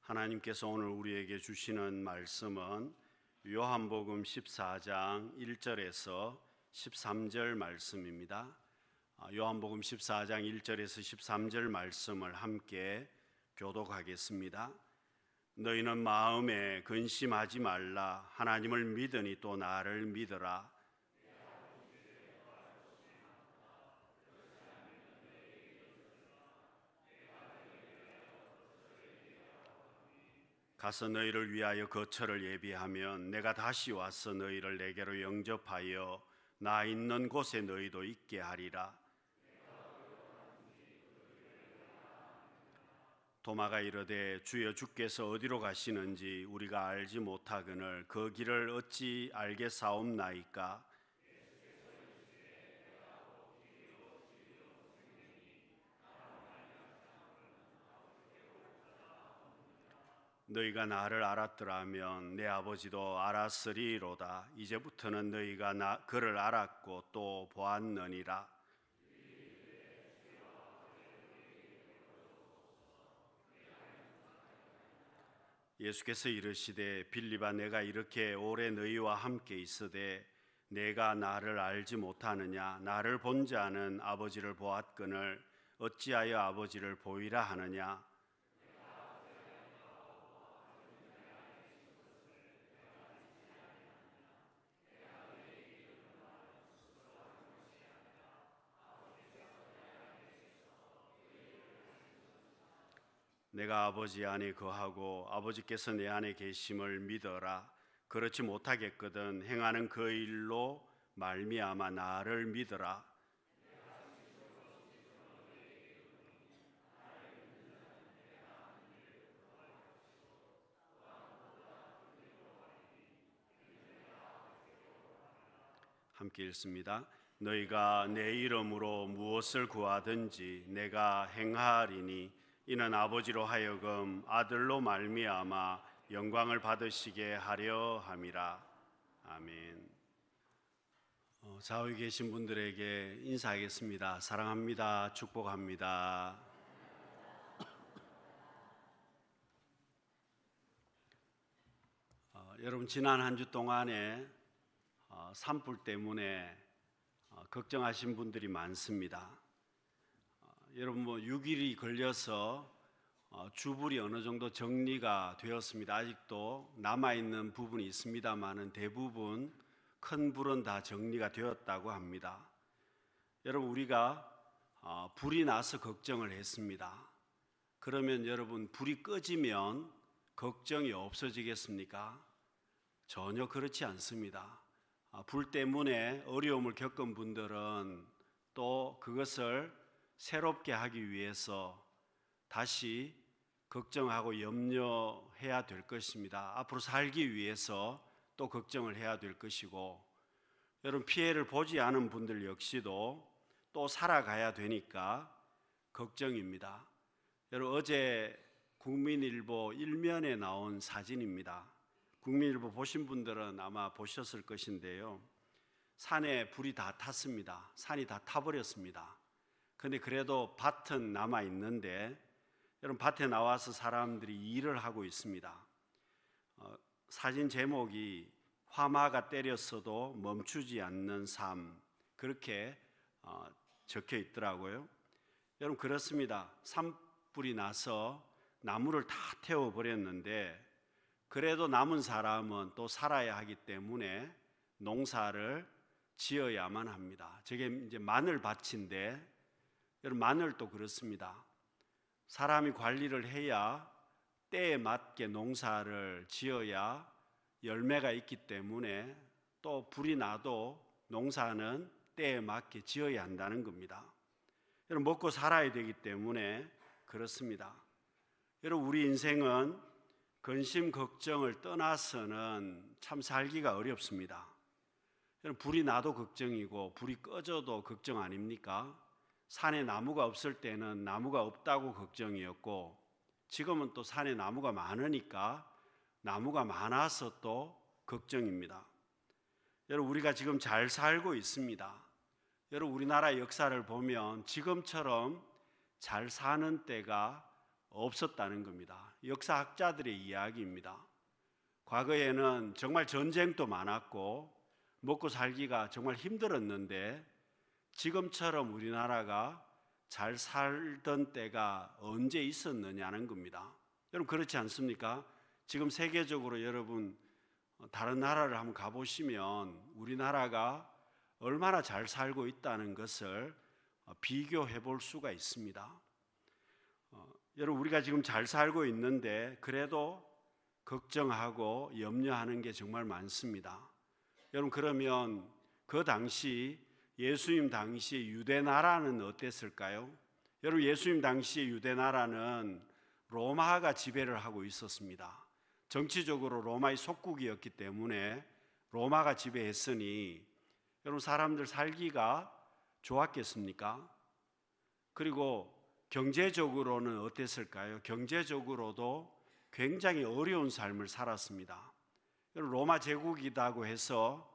하나님께서 오늘 우리에게 주시는 말씀은 요한복음 14장 1절에서 13절 말씀입니다. 요한복음 14장 1절에서 13절 말씀을 함께 교독하겠습니다. 너희는 마음에 근심하지 말라. 하나님을 믿으니 또 나를 믿으라. 가서 너희를 위하여 거처를 예비하면 내가 다시 와서 너희를 내게로 영접하여 나 있는 곳에 너희도 있게 하리라. 도마가 이르되 주여 주께서 어디로 가시는지 우리가 알지 못하거늘 그 길을 어찌 알겠사옵나이까? 너희가 나를 알았더라면 내 아버지도 알았으리로다. 이제부터는 너희가 그를 알았고 또 보았느니라. 예수께서 이르시되 빌립아, 내가 이렇게 오래 너희와 함께 있으되 내가 나를 알지 못하느냐? 나를 본 자는 아버지를 보았거늘 어찌하여 아버지를 보이라 하느냐? 내가 아버지 안에 거하고 아버지께서 내 안에 계심을 믿어라. 그렇지 못하겠거든 행하는 그 일로 말미암아 나를 믿어라. 함께 읽습니다. 너희가 내 이름으로 무엇을 구하든지 내가 행하리니 이는 아버지로 하여금 아들로 말미암아 영광을 받으시게 하려 함이라. 아멘. 좌우에 계신 분들에게 인사하겠습니다. 사랑합니다. 축복합니다. 여러분, 지난 한 주 동안에 산불 때문에 걱정하신 분들이 많습니다. 여러분, 6일이 걸려서 주불이 어느 정도 정리가 되었습니다. 아직도 남아있는 부분이 있습니다만은 대부분 큰 불은 다 정리가 되었다고 합니다. 여러분, 우리가 불이 나서 걱정을 했습니다. 그러면 여러분, 불이 꺼지면 걱정이 없어지겠습니까? 전혀 그렇지 않습니다. 불 때문에 어려움을 겪은 분들은 또 그것을 새롭게 하기 위해서 다시 걱정하고 염려해야 될 것입니다. 앞으로 살기 위해서 또 걱정을 해야 될 것이고, 여러분, 피해를 보지 않은 분들 역시도 또 살아가야 되니까 걱정입니다. 여러분, 어제 국민일보 1면에 나온 사진입니다. 국민일보 보신 분들은 아마 보셨을 것인데요, 산에 불이 다 탔습니다. 산이 다 타버렸습니다. 근데 그래도 밭은 남아 있는데, 여러분, 밭에 나와서 사람들이 일을 하고 있습니다. 사진 제목이 화마가 때렸어도 멈추지 않는 삶, 그렇게 적혀 있더라고요. 여러분, 그렇습니다. 산불이 나서 나무를 다 태워버렸는데 그래도 남은 사람은 또 살아야 하기 때문에 농사를 지어야만 합니다. 저게 이제 마늘밭인데, 여러분, 마늘도 그렇습니다. 사람이 관리를 해야 때에 맞게 농사를 지어야 열매가 있기 때문에 또 불이 나도 농사는 때에 맞게 지어야 한다는 겁니다. 여러분, 먹고 살아야 되기 때문에 그렇습니다. 여러분, 우리 인생은 근심 걱정을 떠나서는 참 살기가 어렵습니다. 여러분, 불이 나도 걱정이고 불이 꺼져도 걱정 아닙니까? 산에 나무가 없을 때는 나무가 없다고 걱정이었고, 지금은 또 산에 나무가 많으니까 나무가 많아서 또 걱정입니다. 여러분, 우리가 지금 잘 살고 있습니다. 여러분, 우리나라 역사를 보면 지금처럼 잘 사는 때가 없었다는 겁니다. 역사학자들의 이야기입니다. 과거에는 정말 전쟁도 많았고 먹고 살기가 정말 힘들었는데 지금처럼 우리나라가 잘 살던 때가 언제 있었느냐는 겁니다. 여러분 그렇지 않습니까? 지금 세계적으로 여러분 다른 나라를 한번 가보시면 우리나라가 얼마나 잘 살고 있다는 것을 비교해 볼 수가 있습니다. 여러분 우리가 지금 잘 살고 있는데 그래도 걱정하고 염려하는 게 정말 많습니다. 여러분 그러면 그 당시 예수님 당시 유대 나라는 어땠을까요? 여러분 예수님 당시 유대 나라는 로마가 지배를 하고 있었습니다. 정치적으로 로마의 속국이었기 때문에 로마가 지배했으니 여러분 사람들 살기가 좋았겠습니까? 그리고 경제적으로는 어땠을까요? 경제적으로도 굉장히 어려운 삶을 살았습니다. 여러분 로마 제국이라고 해서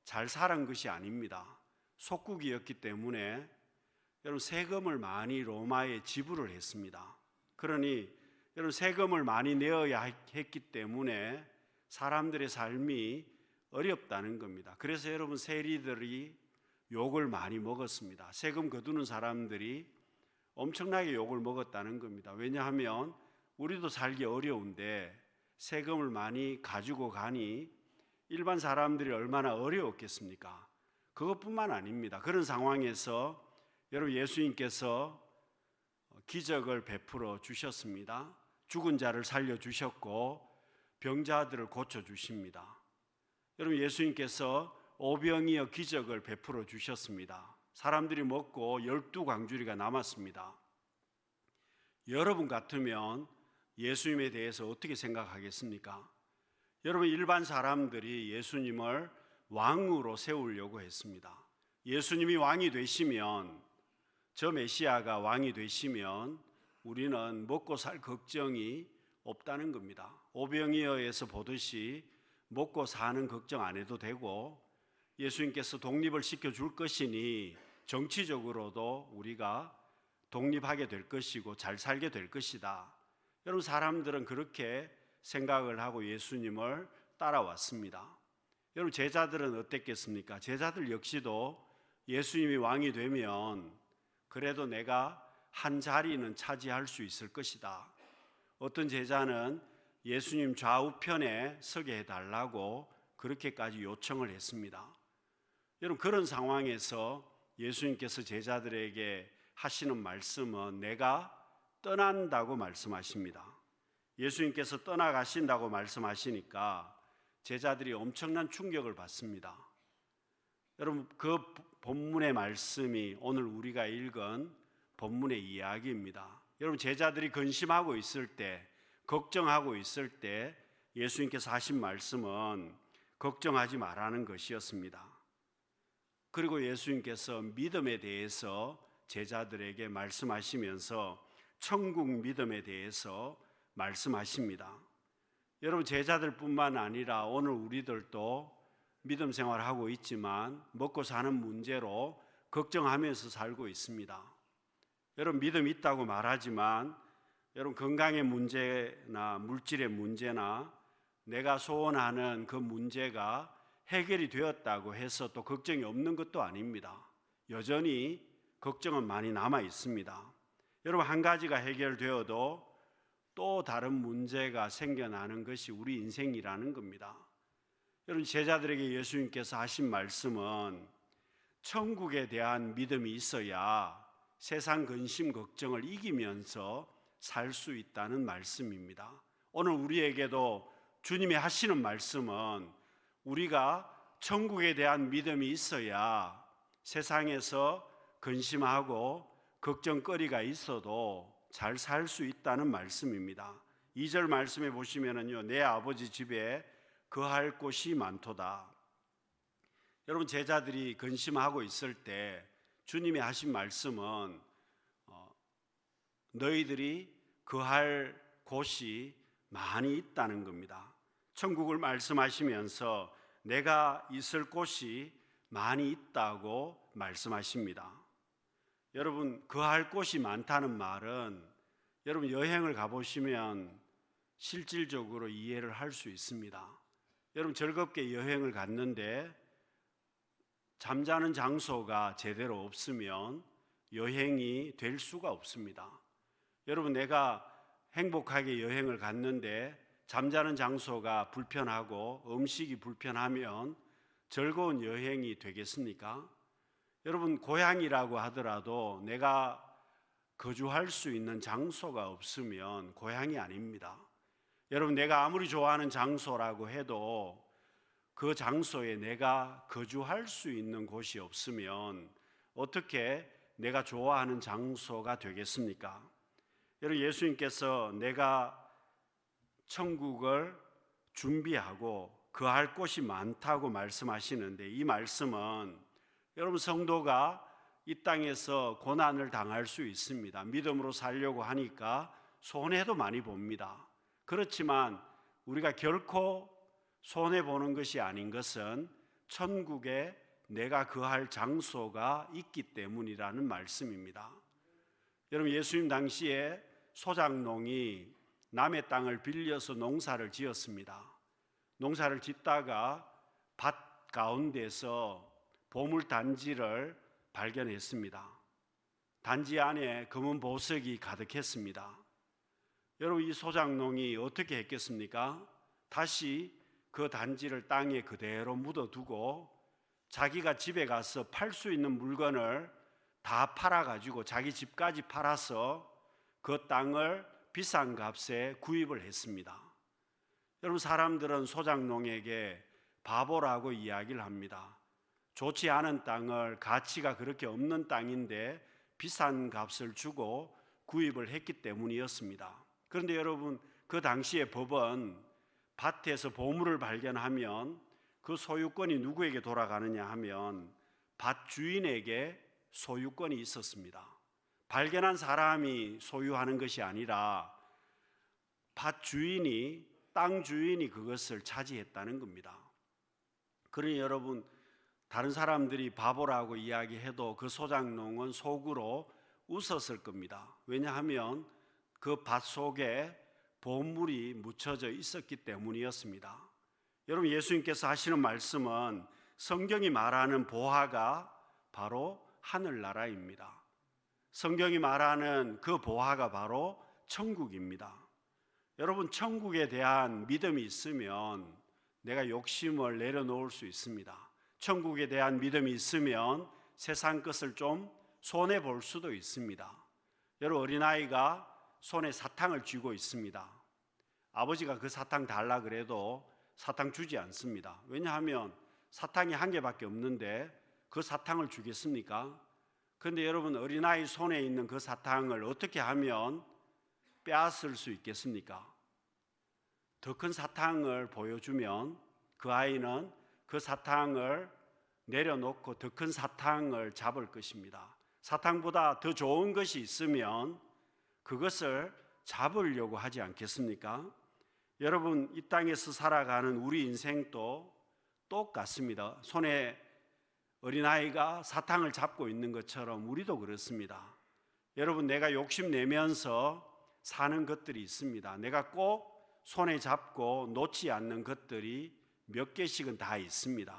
잘 살은 것이 아닙니다. 속국이었기 때문에 여러분 세금을 많이 로마에 지불을 했습니다. 그러니 여러분 세금을 많이 내어야 했기 때문에 사람들의 삶이 어렵다는 겁니다. 그래서 여러분 세리들이 욕을 많이 먹었습니다. 세금 거두는 사람들이 엄청나게 욕을 먹었다는 겁니다. 왜냐하면 우리도 살기 어려운데 세금을 많이 가지고 가니 일반 사람들이 얼마나 어려웠겠습니까? 그것뿐만 아닙니다. 그런 상황에서 여러분 예수님께서 기적을 베풀어 주셨습니다. 죽은 자를 살려 주셨고 병자들을 고쳐 주십니다. 여러분 예수님께서 오병이어 기적을 베풀어 주셨습니다. 사람들이 먹고 12광주리가 남았습니다. 여러분 같으면 예수님에 대해서 어떻게 생각하겠습니까? 여러분 일반 사람들이 예수님을 왕으로 세우려고 했습니다. 예수님이 왕이 되시면 저 메시아가 왕이 되시면 우리는 먹고 살 걱정이 없다는 겁니다. 오병이어에서 보듯이 먹고 사는 걱정 안 해도 되고 예수님께서 독립을 시켜줄 것이니 정치적으로도 우리가 독립하게 될 것이고 잘 살게 될 것이다. 여러분 사람들은 그렇게 생각을 하고 예수님을 따라왔습니다. 여러분 제자들은 어땠겠습니까? 제자들 역시도 예수님이 왕이 되면 그래도 내가 한 자리는 차지할 수 있을 것이다. 어떤 제자는 예수님 좌우편에 서게 해달라고 그렇게까지 요청을 했습니다. 여러분 그런 상황에서 예수님께서 제자들에게 하시는 말씀은 내가 떠난다고 말씀하십니다. 예수님께서 떠나가신다고 말씀하시니까 제자들이 엄청난 충격을 받습니다. 여러분 그 본문의 말씀이 오늘 우리가 읽은 본문의 이야기입니다. 여러분 제자들이 근심하고 있을 때 걱정하고 있을 때 예수님께서 하신 말씀은 걱정하지 말라는 것이었습니다. 그리고 예수님께서 믿음에 대해서 제자들에게 말씀하시면서 천국 믿음에 대해서 말씀하십니다. 여러분 제자들뿐만 아니라 오늘 우리들도 믿음 생활을 하고 있지만 먹고 사는 문제로 걱정하면서 살고 있습니다. 여러분 믿음 있다고 말하지만 여러분 건강의 문제나 물질의 문제나 내가 소원하는 그 문제가 해결이 되었다고 해서 또 걱정이 없는 것도 아닙니다. 여전히 걱정은 많이 남아 있습니다. 여러분 한 가지가 해결되어도 또 다른 문제가 생겨나는 것이 우리 인생이라는 겁니다. 여러분 제자들에게 예수님께서 하신 말씀은 천국에 대한 믿음이 있어야 세상 근심 걱정을 이기면서 살 수 있다는 말씀입니다. 오늘 우리에게도 주님이 하시는 말씀은 우리가 천국에 대한 믿음이 있어야 세상에서 근심하고 걱정거리가 있어도 잘 살 수 있다는 말씀입니다. 2절 말씀에 보시면은요, 내 아버지 집에 거할 곳이 많도다. 여러분 제자들이 근심하고 있을 때 주님이 하신 말씀은 너희들이 거할 곳이 많이 있다는 겁니다. 천국을 말씀하시면서 내가 있을 곳이 많이 있다고 말씀하십니다. 여러분 거할 곳이 많다는 말은 여러분 여행을 가보시면 실질적으로 이해를 할 수 있습니다. 여러분 즐겁게 여행을 갔는데 잠자는 장소가 제대로 없으면 여행이 될 수가 없습니다. 여러분 내가 행복하게 여행을 갔는데 잠자는 장소가 불편하고 음식이 불편하면 즐거운 여행이 되겠습니까? 여러분 고향이라고 하더라도 내가 거주할 수 있는 장소가 없으면 고향이 아닙니다. 여러분 내가 아무리 좋아하는 장소라고 해도 그 장소에 내가 거주할 수 있는 곳이 없으면 어떻게 내가 좋아하는 장소가 되겠습니까? 여러분 예수님께서 내가 천국을 준비하고 거할 곳이 많다고 말씀하시는데 이 말씀은 여러분 성도가 이 땅에서 고난을 당할 수 있습니다. 믿음으로 살려고 하니까 손해도 많이 봅니다. 그렇지만 우리가 결코 손해보는 것이 아닌 것은 천국에 내가 거할 장소가 있기 때문이라는 말씀입니다. 여러분 예수님 당시에 소작농이 남의 땅을 빌려서 농사를 지었습니다. 농사를 짓다가 밭 가운데서 보물 단지를 발견했습니다. 단지 안에 검은 보석이 가득했습니다. 여러분 이 소작농이 어떻게 했겠습니까? 다시 그 단지를 땅에 그대로 묻어두고 자기가 집에 가서 팔 수 있는 물건을 다 팔아가지고 자기 집까지 팔아서 그 땅을 비싼 값에 구입을 했습니다. 여러분 사람들은 소작농에게 바보라고 이야기를 합니다. 좋지 않은 땅을 가치가 그렇게 없는 땅인데 비싼 값을 주고 구입을 했기 때문이었습니다. 그런데 여러분 그 당시의 법은 밭에서 보물을 발견하면 그 소유권이 누구에게 돌아가느냐 하면 밭 주인에게 소유권이 있었습니다. 발견한 사람이 소유하는 것이 아니라 밭 주인이 땅 주인이 그것을 차지했다는 겁니다. 그러니 여러분 다른 사람들이 바보라고 이야기해도 그 소작농은 속으로 웃었을 겁니다. 왜냐하면 그 밭 속에 보물이 묻혀져 있었기 때문이었습니다. 여러분 예수님께서 하시는 말씀은 성경이 말하는 보화가 바로 하늘나라입니다. 성경이 말하는 그 보화가 바로 천국입니다. 여러분 천국에 대한 믿음이 있으면 내가 욕심을 내려놓을 수 있습니다. 천국에 대한 믿음이 있으면 세상 것을 좀 손해볼 수도 있습니다. 여러분 어린아이가 손에 사탕을 쥐고 있습니다. 아버지가 그 사탕 달라 그래도 사탕 주지 않습니다. 왜냐하면 사탕이 한 개밖에 없는데 그 사탕을 주겠습니까? 그런데 여러분 어린아이 손에 있는 그 사탕을 어떻게 하면 빼앗을 수 있겠습니까? 더 큰 사탕을 보여주면 그 아이는 그 사탕을 내려놓고 더 큰 사탕을 잡을 것입니다. 사탕보다 더 좋은 것이 있으면 그것을 잡으려고 하지 않겠습니까? 여러분 이 땅에서 살아가는 우리 인생도 똑같습니다. 손에 어린아이가 사탕을 잡고 있는 것처럼 우리도 그렇습니다. 여러분 내가 욕심내면서 사는 것들이 있습니다. 내가 꼭 손에 잡고 놓지 않는 것들이 몇 개씩은 다 있습니다.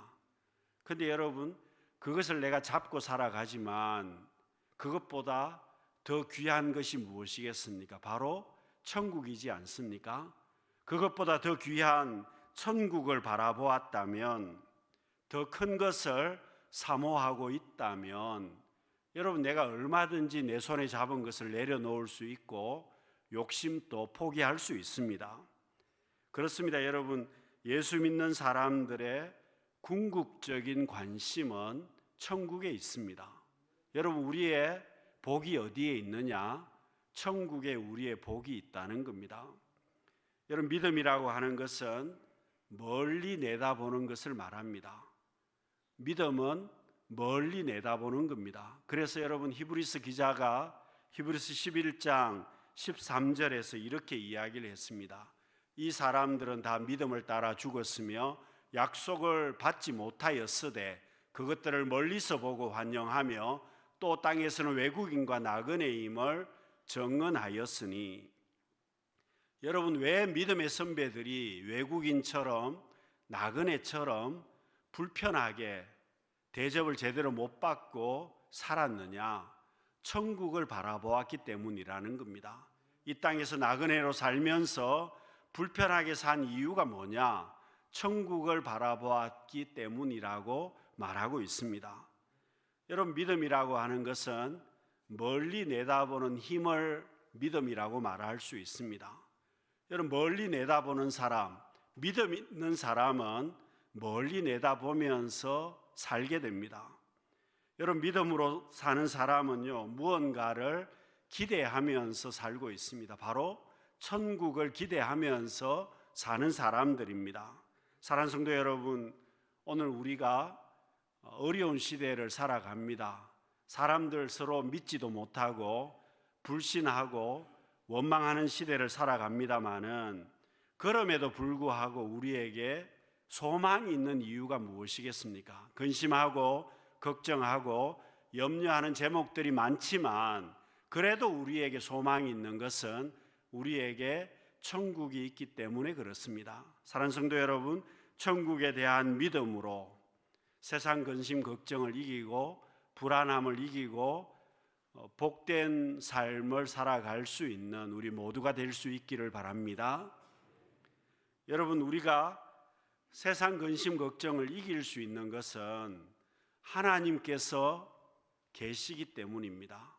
그런데 여러분 그것을 내가 잡고 살아가지만 그것보다 더 귀한 것이 무엇이겠습니까? 바로 천국이지 않습니까? 그것보다 더 귀한 천국을 바라보았다면 더 큰 것을 사모하고 있다면 여러분 내가 얼마든지 내 손에 잡은 것을 내려놓을 수 있고 욕심도 포기할 수 있습니다. 그렇습니다. 여러분 예수 믿는 사람들의 궁극적인 관심은 천국에 있습니다. 여러분 우리의 복이 어디에 있느냐? 천국에 우리의 복이 있다는 겁니다. 여러분 믿음이라고 하는 것은 멀리 내다보는 것을 말합니다. 믿음은 멀리 내다보는 겁니다. 그래서 여러분 히브리서 기자가 히브리서 11장 13절에서 이렇게 이야기를 했습니다. 이 사람들은 다 믿음을 따라 죽었으며 약속을 받지 못하였으되 그것들을 멀리서 보고 환영하며 또 땅에서는 외국인과 나그네임을 정언하였으니. 여러분, 왜 믿음의 선배들이 외국인처럼 나그네처럼 불편하게 대접을 제대로 못 받고 살았느냐? 천국을 바라보았기 때문이라는 겁니다. 이 땅에서 나그네로 살면서 불편하게 산 이유가 뭐냐? 천국을 바라보았기 때문이라고 말하고 있습니다. 여러분, 믿음이라고 하는 것은 멀리 내다보는 힘을 믿음이라고 말할 수 있습니다. 여러분, 멀리 내다보는 사람, 믿음 있는 사람은 멀리 내다보면서 살게 됩니다. 여러분, 믿음으로 사는 사람은요, 무언가를 기대하면서 살고 있습니다. 바로 천국을 기대하면서 사는 사람들입니다. 사랑하는 성도 여러분, 오늘 우리가 어려운 시대를 살아갑니다. 사람들 서로 믿지도 못하고 불신하고 원망하는 시대를 살아갑니다마는, 그럼에도 불구하고 우리에게 소망이 있는 이유가 무엇이겠습니까? 근심하고 걱정하고 염려하는 제목들이 많지만, 그래도 우리에게 소망이 있는 것은 우리에게 천국이 있기 때문에 그렇습니다. 사랑하는 성도 여러분, 천국에 대한 믿음으로 세상 근심 걱정을 이기고 불안함을 이기고 복된 삶을 살아갈 수 있는 우리 모두가 될 수 있기를 바랍니다. 여러분, 우리가 세상 근심 걱정을 이길 수 있는 것은 하나님께서 계시기 때문입니다.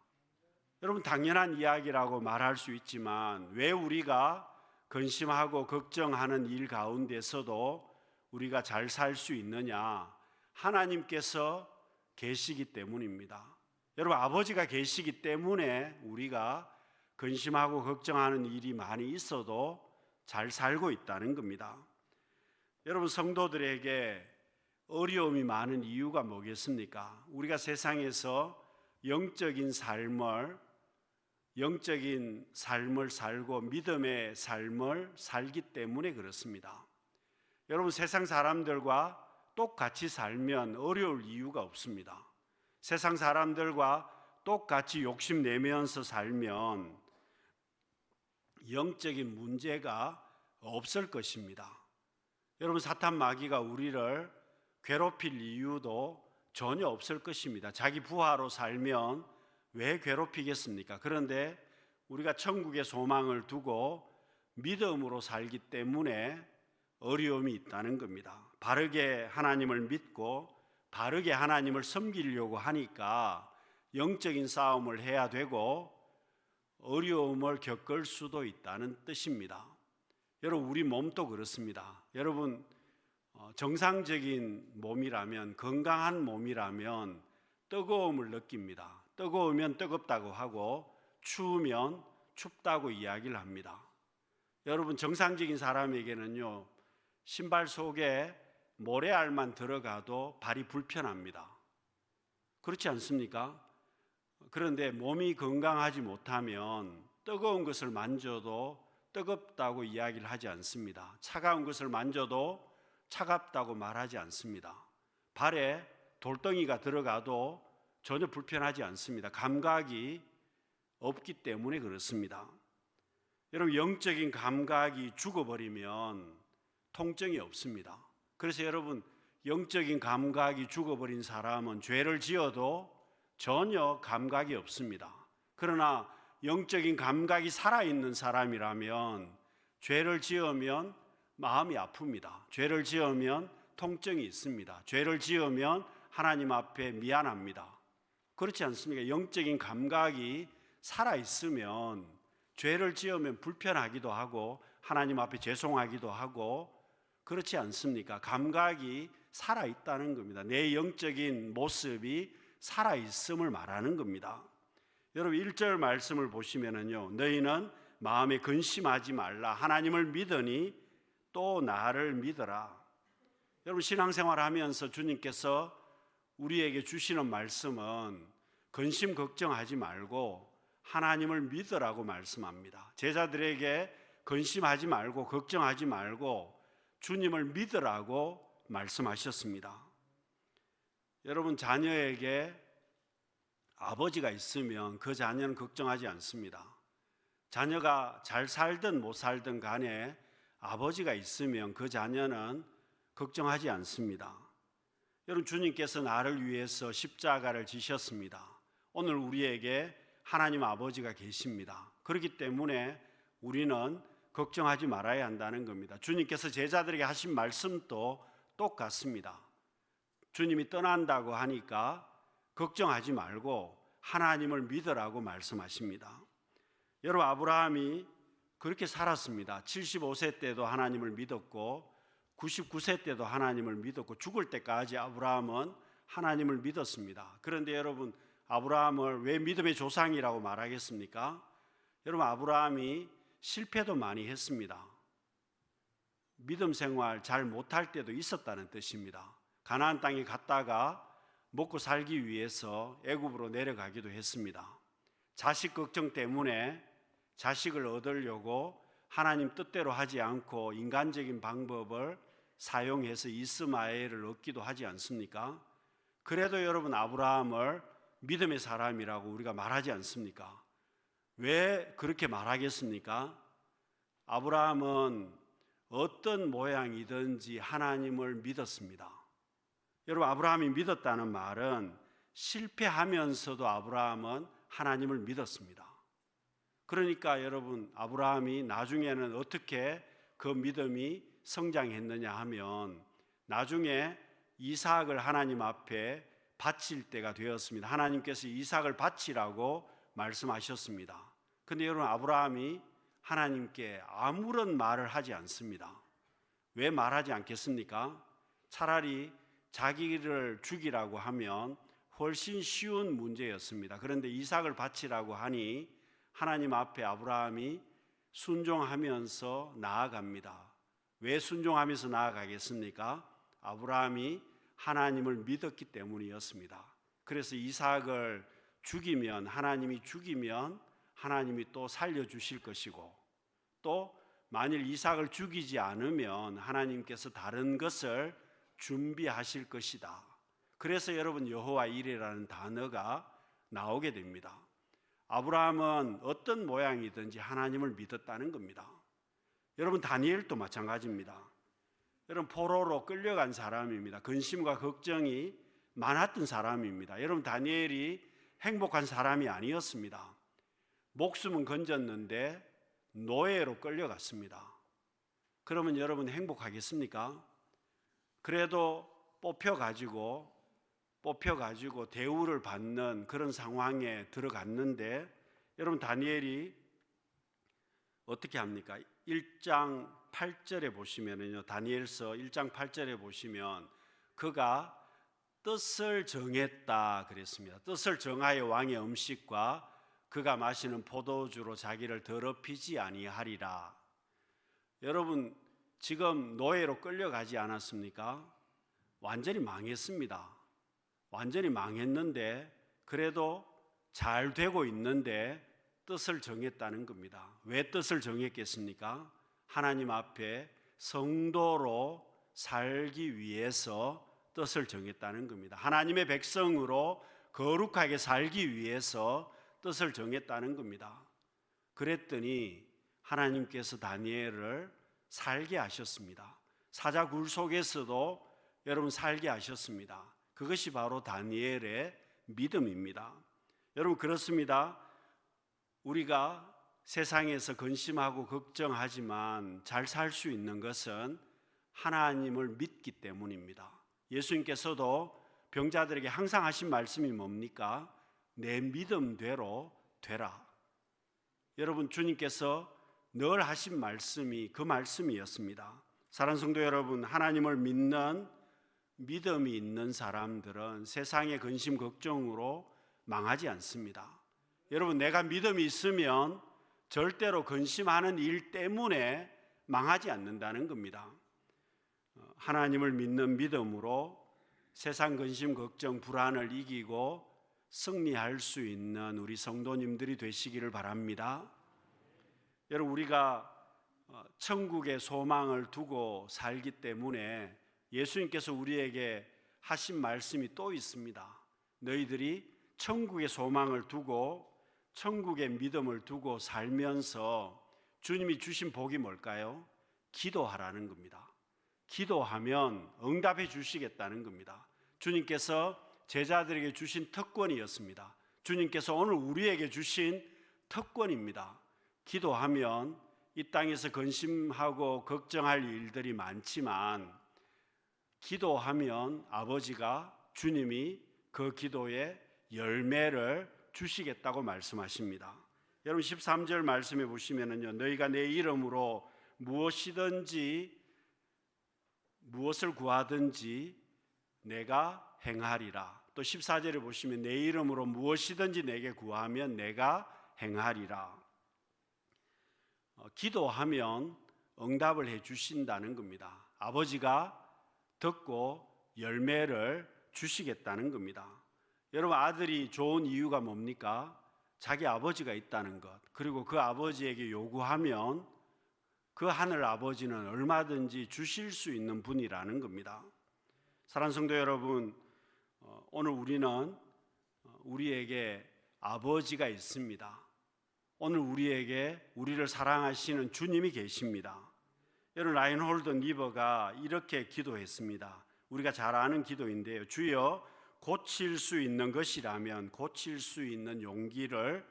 여러분, 당연한 이야기라고 말할 수 있지만, 왜 우리가 근심하고 걱정하는 일 가운데서도 우리가 잘 살 수 있느냐? 하나님께서 계시기 때문입니다. 여러분, 아버지가 계시기 때문에 우리가 근심하고 걱정하는 일이 많이 있어도 잘 살고 있다는 겁니다. 여러분, 성도들에게 어려움이 많은 이유가 뭐겠습니까? 우리가 세상에서 영적인 삶을 살고 믿음의 삶을 살기 때문에 그렇습니다. 여러분, 세상 사람들과 똑같이 살면 어려울 이유가 없습니다. 세상 사람들과 똑같이 욕심내면서 살면 영적인 문제가 없을 것입니다. 여러분, 사탄 마귀가 우리를 괴롭힐 이유도 전혀 없을 것입니다. 자기 부하로 살면 왜 괴롭히겠습니까? 그런데 우리가 천국의 소망을 두고 믿음으로 살기 때문에 어려움이 있다는 겁니다. 바르게 하나님을 믿고 바르게 하나님을 섬기려고 하니까 영적인 싸움을 해야 되고 어려움을 겪을 수도 있다는 뜻입니다. 여러분, 우리 몸도 그렇습니다. 여러분, 정상적인 몸이라면, 건강한 몸이라면 뜨거움을 느낍니다. 뜨거우면 뜨겁다고 하고 추우면 춥다고 이야기를 합니다. 여러분, 정상적인 사람에게는요, 신발 속에 모래알만 들어가도 발이 불편합니다. 그렇지 않습니까? 그런데 몸이 건강하지 못하면 뜨거운 것을 만져도 뜨겁다고 이야기를 하지 않습니다. 차가운 것을 만져도 차갑다고 말하지 않습니다. 발에 돌덩이가 들어가도 전혀 불편하지 않습니다. 감각이 없기 때문에 그렇습니다. 여러분, 영적인 감각이 죽어버리면 통증이 없습니다. 그래서 여러분, 영적인 감각이 죽어버린 사람은 죄를 지어도 전혀 감각이 없습니다. 그러나 영적인 감각이 살아있는 사람이라면 죄를 지으면 마음이 아픕니다. 죄를 지으면 통증이 있습니다. 죄를 지으면 하나님 앞에 미안합니다. 그렇지 않습니까? 영적인 감각이 살아있으면 죄를 지으면 불편하기도 하고 하나님 앞에 죄송하기도 하고, 그렇지 않습니까? 감각이 살아있다는 겁니다. 내 영적인 모습이 살아있음을 말하는 겁니다. 여러분, 1절 말씀을 보시면은요, 너희는 마음에 근심하지 말라. 하나님을 믿으니 또 나를 믿어라. 여러분, 신앙생활 하면서 주님께서 우리에게 주시는 말씀은 근심 걱정하지 말고 하나님을 믿으라고 말씀합니다. 제자들에게 근심하지 말고 걱정하지 말고 주님을 믿으라고 말씀하셨습니다. 여러분, 자녀에게 아버지가 있으면 그 자녀는 걱정하지 않습니다. 자녀가 잘 살든 못 살든 간에 아버지가 있으면 그 자녀는 걱정하지 않습니다. 여러분, 주님께서 나를 위해서 십자가를 지셨습니다. 오늘 우리에게 하나님 아버지가 계십니다. 그렇기 때문에 우리는 걱정하지 말아야 한다는 겁니다. 주님께서 제자들에게 하신 말씀도 똑같습니다. 주님이 떠난다고 하니까 걱정하지 말고 하나님을 믿으라고 말씀하십니다. 여러분, 아브라함이 그렇게 살았습니다. 75세 때도 하나님을 믿었고 99세 때도 하나님을 믿었고 죽을 때까지 아브라함은 하나님을 믿었습니다. 그런데 여러분, 아브라함을 왜 믿음의 조상이라고 말하겠습니까? 여러분, 아브라함이 실패도 많이 했습니다. 믿음 생활 잘 못할 때도 있었다는 뜻입니다. 가나안 땅에 갔다가 먹고 살기 위해서 애굽으로 내려가기도 했습니다. 자식 걱정 때문에 자식을 얻으려고 하나님 뜻대로 하지 않고 인간적인 방법을 사용해서 이스마엘을 얻기도 하지 않습니까? 그래도 여러분, 아브라함을 믿음의 사람이라고 우리가 말하지 않습니까? 왜 그렇게 말하겠습니까? 아브라함은 어떤 모양이든지 하나님을 믿었습니다. 여러분, 아브라함이 믿었다는 말은 실패하면서도 아브라함은 하나님을 믿었습니다. 그러니까 여러분, 아브라함이 나중에는 어떻게 그 믿음이 성장했느냐 하면 나중에 이삭을 하나님 앞에 바칠 때가 되었습니다. 하나님께서 이삭을 바치라고 말씀하셨습니다. 그런데 여러분, 아브라함이 하나님께 아무런 말을 하지 않습니다. 왜 말하지 않겠습니까? 차라리 자기를 죽이라고 하면 훨씬 쉬운 문제였습니다. 그런데 이삭을 바치라고 하니 하나님 앞에 아브라함이 순종하면서 나아갑니다. 왜 순종하면서 나아가겠습니까? 아브라함이 하나님을 믿었기 때문이었습니다. 그래서 이삭을 죽이면, 하나님이 죽이면 하나님이 또 살려주실 것이고, 또 만일 이삭을 죽이지 않으면 하나님께서 다른 것을 준비하실 것이다. 그래서 여러분, 여호와 이레라는 단어가 나오게 됩니다. 아브라함은 어떤 모양이든지 하나님을 믿었다는 겁니다. 여러분, 다니엘도 마찬가지입니다. 여러분, 포로로 끌려간 사람입니다. 근심과 걱정이 많았던 사람입니다. 여러분, 다니엘이 행복한 사람이 아니었습니다. 목숨은 건졌는데 노예로 끌려갔습니다. 그러면 여러분, 행복하겠습니까? 그래도 뽑혀가지고 대우를 받는 그런 상황에 들어갔는데, 여러분, 다니엘이 어떻게 합니까? 1장 8절에 보시면요, 다니엘서 1장 8절에 보시면 그가 뜻을 정했다 그랬습니다. 뜻을 정하여 왕의 음식과 그가 마시는 포도주로 자기를 더럽히지 아니하리라. 여러분, 지금 노예로 끌려가지 않았습니까? 완전히 망했습니다. 완전히 망했는데 그래도 잘 되고 있는데 뜻을 정했다는 겁니다. 왜 뜻을 정했겠습니까? 하나님 앞에 성도로 살기 위해서 뜻을 정했다는 겁니다. 하나님의 백성으로 거룩하게 살기 위해서 뜻을 정했다는 겁니다. 그랬더니 하나님께서 다니엘을 살게 하셨습니다. 사자굴 속에서도 여러분 살게 하셨습니다. 그것이 바로 다니엘의 믿음입니다. 여러분, 그렇습니다. 우리가 세상에서 근심하고 걱정하지만 잘 살 수 있는 것은 하나님을 믿기 때문입니다. 예수님께서도 병자들에게 항상 하신 말씀이 뭡니까? 내 믿음대로 되라. 여러분, 주님께서 늘 하신 말씀이 그 말씀이었습니다. 사랑하는 성도 여러분, 하나님을 믿는 믿음이 있는 사람들은 세상의 근심 걱정으로 망하지 않습니다. 여러분, 내가 믿음이 있으면 절대로 근심하는 일 때문에 망하지 않는다는 겁니다. 하나님을 믿는 믿음으로 세상 근심 걱정 불안을 이기고 승리할 수 있는 우리 성도님들이 되시기를 바랍니다. 여러분, 우리가 천국의 소망을 두고 살기 때문에 예수님께서 우리에게 하신 말씀이 또 있습니다. 너희들이 천국의 소망을 두고 천국의 믿음을 두고 살면서 주님이 주신 복이 뭘까요? 기도하라는 겁니다. 기도하면 응답해 주시겠다는 겁니다. 주님께서 제자들에게 주신 특권이었습니다. 주님께서 오늘 우리에게 주신 특권입니다. 기도하면 이 땅에서 근심하고 걱정할 일들이 많지만 기도하면 아버지가 주님이 그 기도에 열매를 주시겠다고 말씀하십니다. 여러분 13절 말씀해 보시면은요, 너희가 내 이름으로 무엇을 구하든지 내가 행하리라. 또 14절에 보시면 내 이름으로 무엇이든지 내게 구하면 내가 행하리라. 기도하면 응답을 해 주신다는 겁니다. 아버지가 듣고 열매를 주시겠다는 겁니다. 여러분, 아들이 좋은 이유가 뭡니까? 자기 아버지가 있다는 것, 그리고 그 아버지에게 요구하면 그 하늘 아버지는 얼마든지 주실 수 있는 분이라는 겁니다. 사랑하는 성도 여러분, 오늘 우리는 우리에게 아버지가 있습니다. 오늘 우리를 사랑하시는 주님이 계십니다. 여러분, 라인홀드 니버가 이렇게 기도했습니다. 우리가 잘 아는 기도인데요. 주여, 고칠 수 있는 것이라면 고칠 수 있는 용기를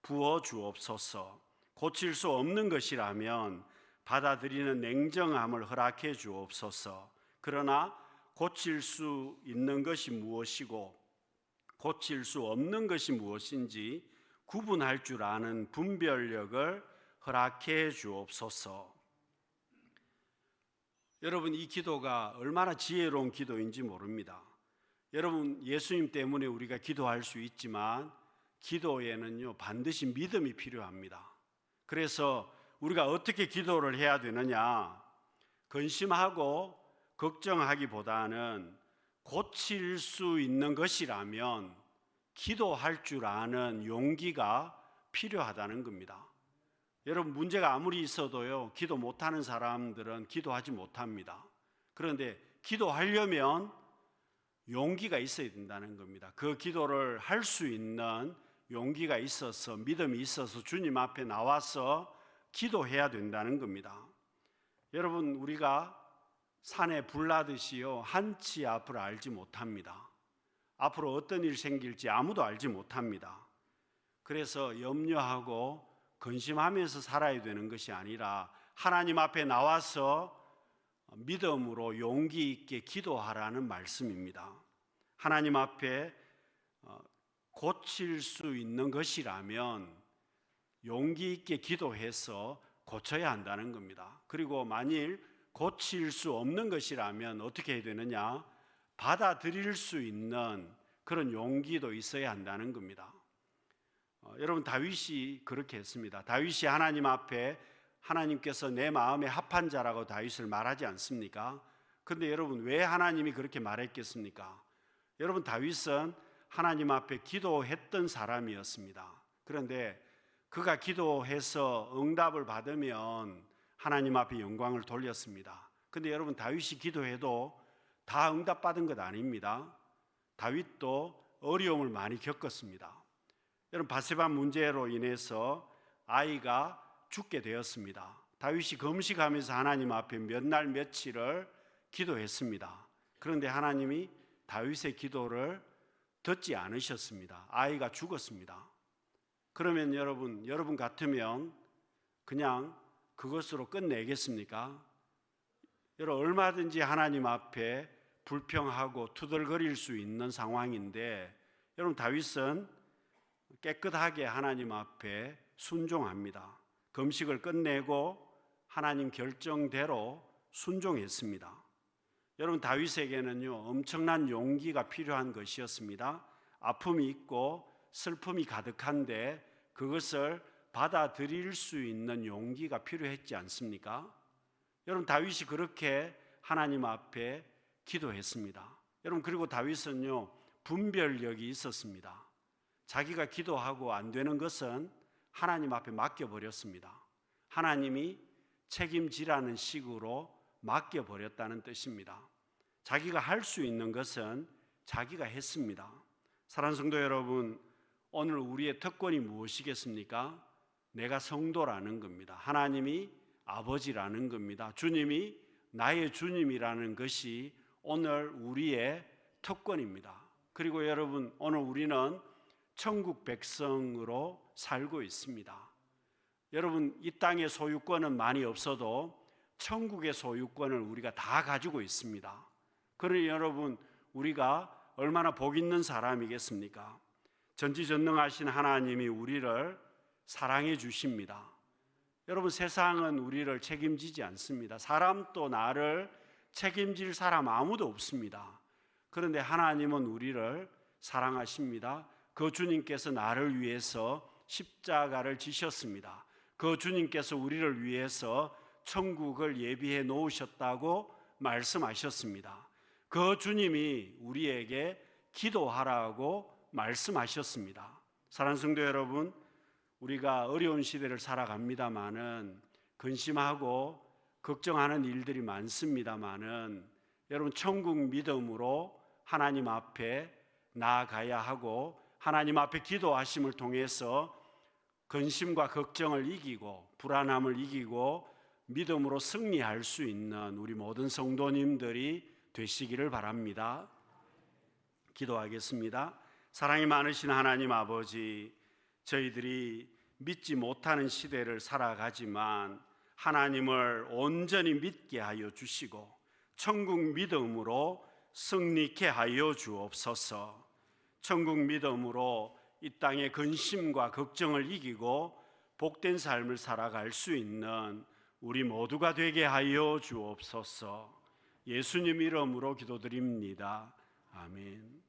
부어 주옵소서. 고칠 수 없는 것이라면 받아들이는 냉정함을 허락해 주옵소서. 그러나 고칠 수 있는 것이 무엇이고 고칠 수 없는 것이 무엇인지 구분할 줄 아는 분별력을 허락해 주옵소서. 여러분, 이 기도가 얼마나 지혜로운 기도인지 모릅니다. 여러분, 예수님 때문에 우리가 기도할 수 있지만 기도에는요, 반드시 믿음이 필요합니다. 그래서 우리가 어떻게 기도를 해야 되느냐? 근심하고 걱정하기보다는 고칠 수 있는 것이라면 기도할 줄 아는 용기가 필요하다는 겁니다. 여러분, 문제가 아무리 있어도요, 기도 못하는 사람들은 기도하지 못합니다. 그런데 기도하려면 용기가 있어야 된다는 겁니다. 그 기도를 할 수 있는 용기가 있어서, 믿음이 있어서 주님 앞에 나와서 기도해야 된다는 겁니다. 여러분, 우리가 산에 불 나듯이요, 한치 앞을 알지 못합니다. 앞으로 어떤 일이 생길지 아무도 알지 못합니다. 그래서 염려하고 근심하면서 살아야 되는 것이 아니라 하나님 앞에 나와서 믿음으로 용기 있게 기도하라는 말씀입니다. 하나님 앞에 고칠 수 있는 것이라면 용기 있게 기도해서 고쳐야 한다는 겁니다. 그리고 만일 고칠 수 없는 것이라면 어떻게 해야 되느냐? 받아들일 수 있는 그런 용기도 있어야 한다는 겁니다. 여러분, 다윗이 그렇게 했습니다. 다윗이 하나님 앞에 하나님께서 내 마음에 합한 자라고 다윗을 말하지 않습니까? 그런데 여러분, 왜 하나님이 그렇게 말했겠습니까? 여러분, 다윗은 하나님 앞에 기도했던 사람이었습니다. 그런데 그가 기도해서 응답을 받으면 하나님 앞에 영광을 돌렸습니다. 그런데 여러분, 다윗이 기도해도 다 응답받은 것 아닙니다. 다윗도 어려움을 많이 겪었습니다. 여러분, 바세바 문제로 인해서 아이가 죽게 되었습니다. 다윗이 금식하면서 하나님 앞에 몇 날 며칠을 기도했습니다. 그런데 하나님이 다윗의 기도를 듣지 않으셨습니다. 아이가 죽었습니다. 그러면 여러분 같으면 그냥 그것으로 끝내겠습니까? 여러분, 얼마든지 하나님 앞에 불평하고 투덜거릴 수 있는 상황인데, 여러분, 다윗은 깨끗하게 하나님 앞에 순종합니다. 금식을 끝내고 하나님 결정대로 순종했습니다. 여러분, 다윗에게는요, 엄청난 용기가 필요한 것이었습니다. 아픔이 있고 슬픔이 가득한데 그것을 받아들일 수 있는 용기가 필요했지 않습니까? 여러분, 다윗이 그렇게 하나님 앞에 기도했습니다. 여러분, 그리고 다윗은요, 분별력이 있었습니다. 자기가 기도하고 안 되는 것은 하나님 앞에 맡겨버렸습니다. 하나님이 책임지라는 식으로 맡겨버렸다는 뜻입니다. 자기가 할 수 있는 것은 자기가 했습니다. 사랑하는 성도 여러분, 오늘 우리의 특권이 무엇이겠습니까? 내가 성도라는 겁니다. 하나님이 아버지라는 겁니다. 주님이 나의 주님이라는 것이 오늘 우리의 특권입니다. 그리고 여러분, 오늘 우리는 천국 백성으로 살고 있습니다. 여러분, 이 땅의 소유권은 많이 없어도 천국의 소유권을 우리가 다 가지고 있습니다. 그러니 여러분, 우리가 얼마나 복 있는 사람이겠습니까? 전지전능하신 하나님이 우리를 사랑해 주십니다. 여러분, 세상은 우리를 책임지지 않습니다. 사람도 나를 책임질 사람 아무도 없습니다. 그런데 하나님은 우리를 사랑하십니다. 그 주님께서 나를 위해서 십자가를 지셨습니다. 그 주님께서 우리를 위해서 천국을 예비해 놓으셨다고 말씀하셨습니다. 그 주님이 우리에게 기도하라고 말씀하셨습니다. 사랑하는 성도 여러분, 우리가 어려운 시대를 살아갑니다마는 근심하고 걱정하는 일들이 많습니다마는 여러분, 천국 믿음으로 하나님 앞에 나아가야 하고 하나님 앞에 기도하심을 통해서 근심과 걱정을 이기고 불안함을 이기고 믿음으로 승리할 수 있는 우리 모든 성도님들이 되시기를 바랍니다. 기도하겠습니다. 사랑이 많으신 하나님 아버지, 저희들이 믿지 못하는 시대를 살아가지만 하나님을 온전히 믿게 하여 주시고 천국 믿음으로 승리케 하여 주옵소서. 천국 믿음으로 이 땅의 근심과 걱정을 이기고 복된 삶을 살아갈 수 있는 우리 모두가 되게 하여 주옵소서. 예수님 이름으로 기도드립니다. 아멘.